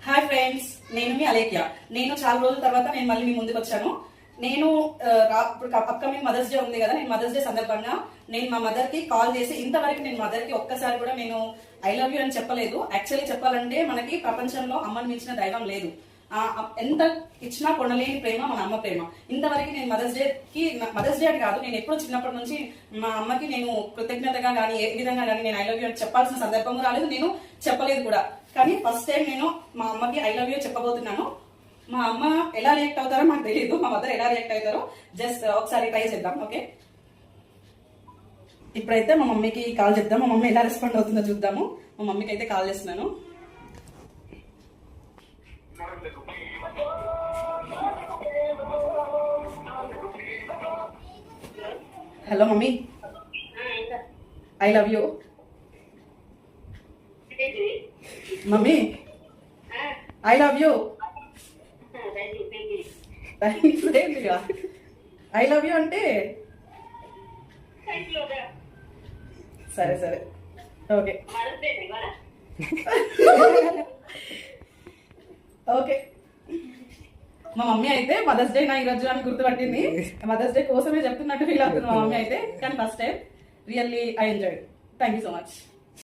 Hi friends, నేను మీ అలేఖ్య. నేను చాలా రోజుల తర్వాత నేను మళ్ళీ మీ ముందుకు వచ్చాను. నేను ఇప్పుడు అప్కమింగ్ మదర్స్ డే ఉంది కదా, నేను మదర్స్ డే సందర్భంగా నేను మా మదర్ కి కాల్ చేసి, ఇంతవరకు నేను మదర్ కి ఒక్కసారి కూడా నేను ఐ లవ్ యూ అని చెప్పలేదు. యాక్చువల్లీ చెప్పాలంటే మనకి ప్రపంచంలో అమ్మని మించిన దైవం లేదు. ఎంత ఇచ్చినా కొనలేని ప్రేమ మన అమ్మ ప్రేమ. ఇంతవరకు నేను మదర్స్ డే అని కాదు, నేను ఎప్పుడూ చిన్నప్పటి నుంచి మా అమ్మకి నేను కృతజ్ఞతగా కానీ ఏ విధంగా కానీ నేను ఐ లవ్ యూ అని చెప్పాల్సిన సందర్భం రాలేదు, నేను చెప్పలేదు కూడా. కానీ ఫస్ట్ టైం నేను మా అమ్మకి ఐ లవ్ యూ చెప్పబోతున్నాను. మా అమ్మ ఎలా రియాక్ట్ అవుతారో నాకు తెలియదు, మా మదర్ ఎలా రియాక్ట్ అవుతారో జస్ట్ ఒకసారి ట్రై చేద్దాం. ఓకే, ఇప్పుడైతే మా మమ్మీకి కాల్ చేద్దాం. మా మమ్మీ ఎలా రెస్పాండ్ అవుతుందో చూద్దాము. మా మమ్మీకి అయితే కాల్ చేస్తున్నాను. Hello mummy, I love you. Mummy, I love you. I love you అంటే సరే సరే ఓకే ఓకే. మా మమ్మీ అయితే మదర్స్ డే నా ఈరోజు అని గుర్తుపట్టింది. మదర్స్ డే కోసమే చెప్తున్నట్టు ఫీల్ అవుతుంది మా మమ్మీ అయితే. కానీ first time really I enjoy. Thank you so much.